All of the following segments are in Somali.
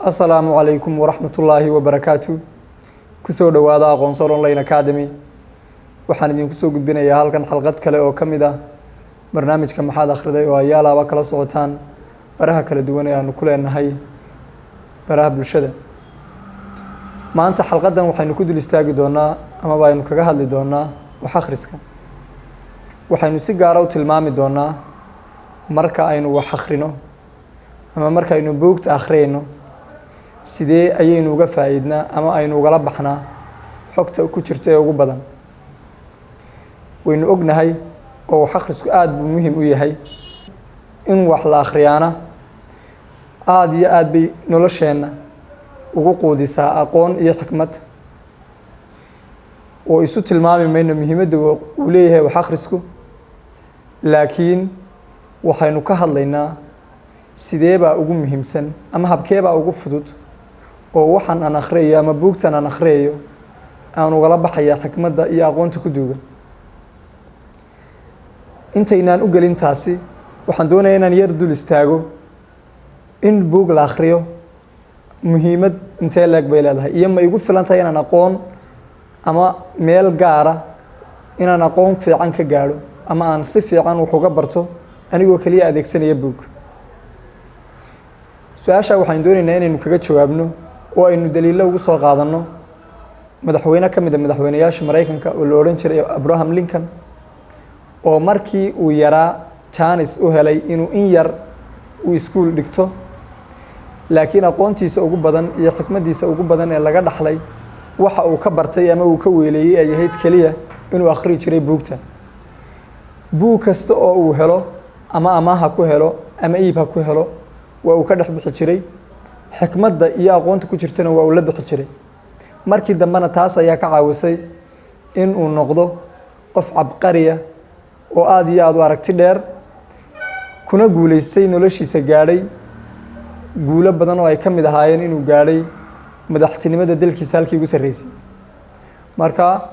السلام عليكم ورحمة الله وبركاته. كسو دوادا aqoonsan online academy waxaan idin kusoo gudbinayaa halkan xalqad kale oo kamid ah barnaamijka maxaad akhriday oo ayaalaaba kala socotaan baraha kala duwan ee aanu ku leenahay baraha bulshada. maanta xalqadan waxaynu ku dul istaagi doonaa ama baynu kaga hadli doonaa wax akhriska. waxaynu si gaar ah u tilmaami doonaa marka aynu wax akhrino ama marka aynu buugta akhriyayno sidee ayaynu uga faa'iidnaa ama aynu ugala baxnaa xogta ku jirta ee ugu badan. waynu ognahay oo wax akhrisku aad buu muhiim u yahay in wax la akhriyaana aad iyo aad bay nolosheenna ugu quudisaa aqoon iyo xikmad oo isu tilmaami mayno muhiimadda uu leeyahay wax akhrisku, laakiin waxaynu ka hadlaynaa sidee baa ugu muhiimsan ama habkee baa ugu fudud oo waxaan aan akhriyayo ama buugtan aan akhriyayo aan ugala baxaya xikmadda iyo aqoonta ku duugan. intaynaan u gelin taasi waxaan doonayaa inaan yar dul istaago in buug la akhriyo muhiimad intee leeg bay leedahay iyo ma igu filan tahay inaan aqoon ama meel gaara inaan aqoon fiican ka gaadho ama aan si fiican wax uga barto anigoo kaliya adeegsanaya buug. su-aasha waxaan doonaynaa inaynu kaga jawaabno oo aynu daliilo ugu soo qaadanno madaxweyne ka mid ah madaxweynayaasha Mareykanka oo la oran jiray Abraham Lincoln oo markii uu yaraa chance u helay inuu in yar uu iskuul dhigto, laakiin aqoontiisa ugu badan iyo xikmadiisa ugu badan ee laga dhaxlay waxa uu ka bartay ama uu ka weeleeyay ay ahayd kaliya inuu akhri jiray buugta. buug kasta oo uu helo ama amaah ku helo ama iib ha ku helo waa uu ka dhex bixi jiray, xikmadda iyo aqoonta ku jirtana waa uu la bixi jiray. markii dambena taas ayaa ka caawisay in uu noqdo qof cabqariya oo aad iyo aad u aragti dheer kuna guuleystay noloshiisa, gaadhay guulo badan oo ay ka mid ahaayeen inuu gaadhay madaxtinimada dalkiisa halkii ugu sarreysay. marka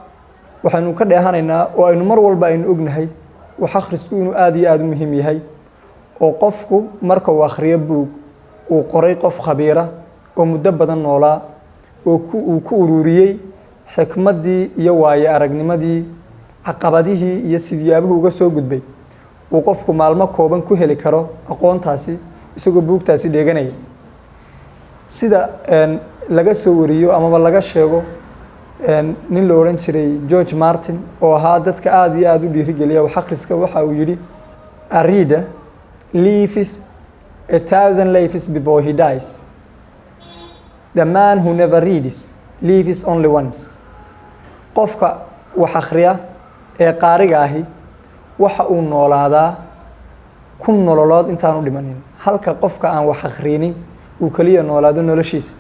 waxaynu ka dheehanaynaa oo aynu mar walba aynu ognahay wax akhrisku inuu aad iyo aad u muhiim yahay oo qofku marka uu akhriyo buug uu qoray qof khabiira oo muddo badan noolaa oo uu ku ururiyey xikmaddii iyo waayo aragnimadii caqabadihii iyo sidiyaabuhu uga soo gudbay uu qofku maalmo kooban ku heli karo aqoontaasi isagoo buugtaasi dheeganaya. sida laga soo wariyo amaba laga sheego nin la oran jiray George Martin oo ahaa dadka aad iyo aad u dhiirigeliya wax akhriska, waxa uu yidhi a reader lives 1,000 lives before he dies. The man who never reads lives only once. qofka wax akhriya ee qaariga ahi waxa uu noolaadaa kun nololood intaan u dhimanin, halka qofka aan wax akhriini uu kaliya noolaado noloshiisa.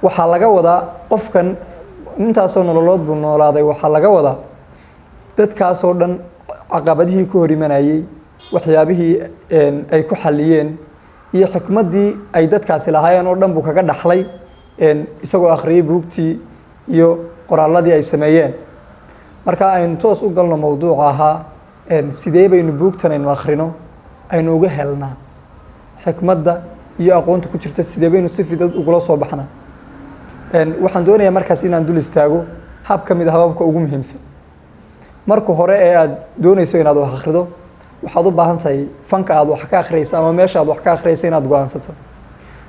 waxaa laga wadaa qofkan intaasoo nololood buu noolaaday, waxaa laga wadaa dadkaasoo dhan caqabadihii ku hor imanayay, waxyaabihii ay ku xalliyeen iyo xikmaddii ay dadkaasi lahaayeen oo dhan buu kaga dhaxlay isagoo akhriyay buugtii iyo qoraalladii ay sameeyeen. marka aynu toos u galno mowduuca ahaa sidee baynu buugtan aynu akhrino aynu uga helnaa xikmadda iyo aqoonta ku jirta, sidee baynu si fudud ugula soo baxnaa. waxaan doonayaa markaas inaan dul istaago hab ka mid ah hababka ugu muhiimsan. marka hore ee aad doonayso inaad wax akhrido waxaad u baahan tahay fanka aad wax ka akhriyayso ama meesha aad wax ka akhriyayso inaad go'aansato.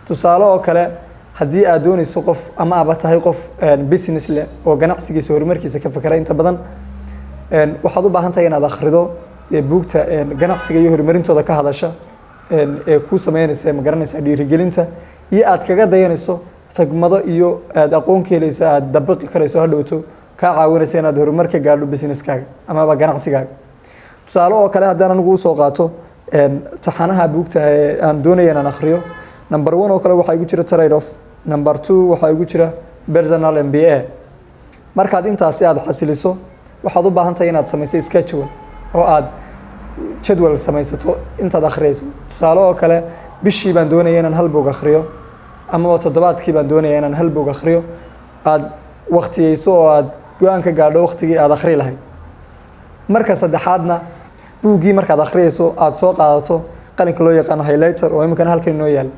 tusaale oo kale haddii aad doonayso qof ama aad tahay qof business leh oo ganacsigiisa horumarkiisa ka fakara inta badan waxaad u baahan tahay inaad akhrido buugta ganacsiga iyo horumarintooda ka hadasha ee ku sameynaysa ma garanaysa dhiirigelinta iyo aad kaga dayanayso xikmado iyo aad aqoon ka helayso aad dabaqi karayso hadhowto ka caawinaysa inaad horumar ka gaadho businesskaaga ama ganacsigaaga. tusaale oo kale haddaan anigu u soo qaato taxanaha buugta ee aan doonaya inaan akhriyo, number 1 oo kale waxaa igu jira trade off, number 2 waxaa igu jira personal MBA. markaad intaasi aad xasiliso waxaad u baahan tahay inaad samayso schedule oo aad jadwal samaysato intaad akhriyayso. tusaale oo kale bishii baan doonaya inaan hal buug akhriyo ama toddobaadkii baan doonaya inaan hal buug akhriyo, aad waqtiyeyso oo aad go'aan ka gaadho waqtigii aad akhri lahayd. marka saddexaadna buuggii markaad akhriyayso aad soo qaadato qalinka loo yaqaan highlighter oo imika halkan inoo yaal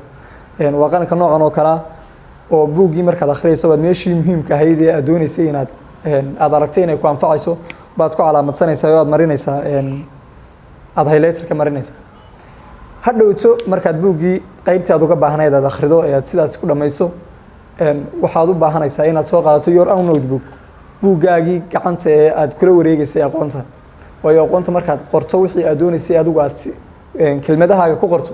waa qalinka noocan oo kale oo buuggii markaad akhriyayso waad meeshii muhiimka ahayd ee aad doonaysay inaad aad aragtay inay ku anfacayso baad ku calaamadsanaysaa oo aad marinaysaa aad highlighterka marinaysaa hadhowto markaad buuggii qaybtii aad uga baahnayd aad akhrido ee aad sidaas ku dhamayso waxaad u baahanaysaa inaad soo qaadato your own notebook buuggaagii gacanta ee aad kula wareegaysay aqoonta waayo aqoonta markaad qorto wixii aad doonaysay adigu aad kelmadahaaga ku qorto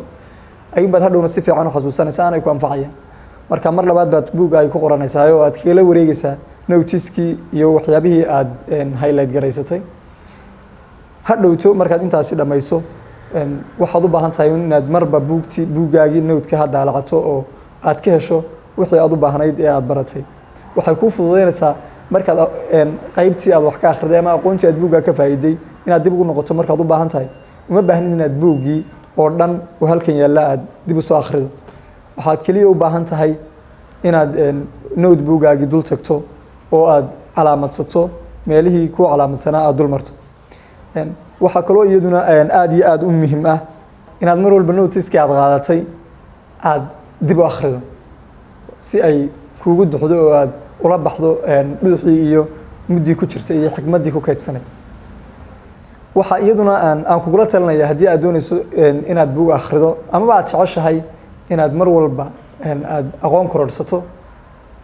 ayuunbaad hadhowna si fiican u xasuusanaysaa aanay ku anfacayaan marka mar labaad baad buuggaagi ku qoranaysaa oo aad kala wareegaysaa notiskii iyo waxyaabihii aad highlight garaysatay hadhowto markaad intaasi dhammayso waxaad u baahan tahay inaad marba buuggaagii notka ha daalacato oo aad ka hesho wixii aad u baahnayd ee aad baratay waxay kuu fududeynaysaa markaad qaybtii aad wax ka akhriday ama aqoontii aad buuggaa ka faa'iiday inaad dib ugu noqoto markaad u baahan tahay uma baahnid inaad buuggii oo dhan oo halkan yaalla aad dib u soo akhrido waxaad keliya u baahan tahay inaad notebookgaagii dul tagto oo aad calaamadsato meelihii ku calaamadsanaa aad dul marto waxaa kaloo iyaduna aad iyo aad u muhiim ah inaad mar walba notiskii aad qaadatay aad dib u akhrido si ay kuugu duxdo oo aad ula baxdo dhuuxii iyo muddii ku jirtay iyo xikmaddii ku kaydsanay waxaa iyaduna aan kugula talinaya haddii aad doonayso inaad buug akhrido amaba aad jeceshahay inaad mar walba aad aqoon kororsato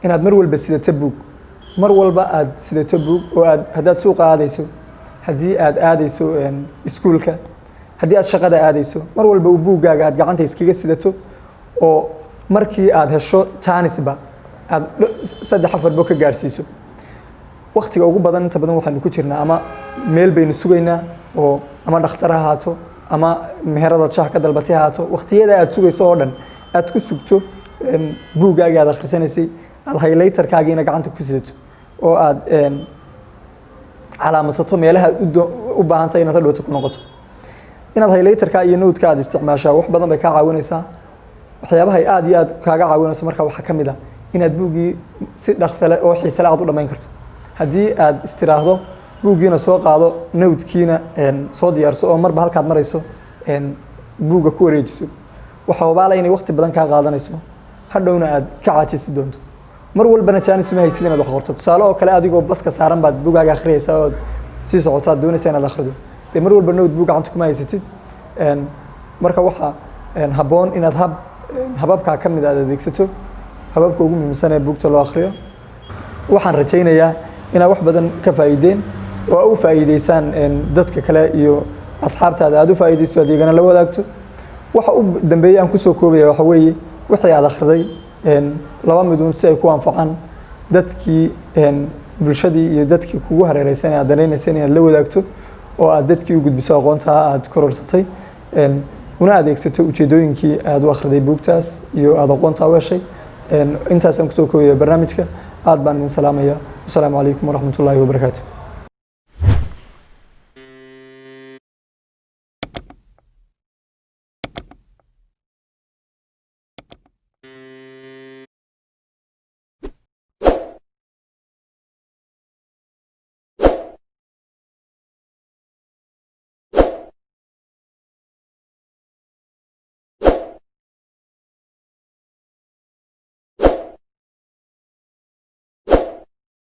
inaad mar walba sidato buug mar walba aad sidato buug oo aad haddaad suuqa aadayso haddii aad aadayso iskuulka haddii aad shaqada aadayso mar walba uu buuggaaga aad gacanta iskaga sidato oo markii aad hesho jaanisba aad 3-4 bog ka gaarsiiso waqtiga ugu badan inta badan waxaanu ku jirnaa ama meel baynu sugaynaa oo ama dhakhtar ha ahaato ama meheradaad shaah ka dalbatay ha ahaato waqtiyada aad sugayso oo dhan aad ku sugto buuggaagii aad akhrisanaysay aad highlighterkaagiina gacanta ku sidato oo aad calaamadsato meelaha u baahantay inaad hadhowto ku noqoto inaad highlighterka iyo notka aad isticmaashaa wax badan bay kaa caawinaysaa waxyaabaha ay aad iyo aad kaaga caawinayso marka waxaa ka mid ah inaad buuggii si dhaqsale oo xiisale aad u dhammayn karto haddii aad istiraahdo buuggiina soo qaado notkiina soo diyaarso oo marba halkaad marayso buugga ku wareejiso waxaa hubaala inay waqti badan kaa qaadanayso hadhowna aad ka caajisi doonto mar walbana jaanis uma haysid inaad wax qorto tusaale oo kale adigoo baska saaran baad buuggaaga akhriyaysaa oo sii socoto aad doonaysaa inaad akhrido dee mar walba notebook gacanta kuma haysatid marka waxaa habboon inaad hababkaa ka mid aad adeegsato hababka ugu muhiimsan ee buugta loo akhriyo waxaan rajaynayaa inaad wax badan ka faa'iideen oo u faa'iideysaan dadka kale iyo asxaabtaada aad u faa'iideyso adeegana la wadaagto waxa u dambeeyay aan kusoo koobaya waxa weeye wixii aad akhriday laba miduun si ay ku anfacaan dadkii bulshadii iyo dadkii kugu hareeraysan aad danaynaysay inaad la wadaagto oo aad dadkii u gudbiso aqoonta aad kororsatay una adeegsato ujeedooyinkii aad u akhriday buugtaas iyo aad aqoonta u heshay intaasaan kusoo koobaya barnaamijka aad baan idin salaamaya wasalaamu calaykum waraxmatullaahi wabarakaatu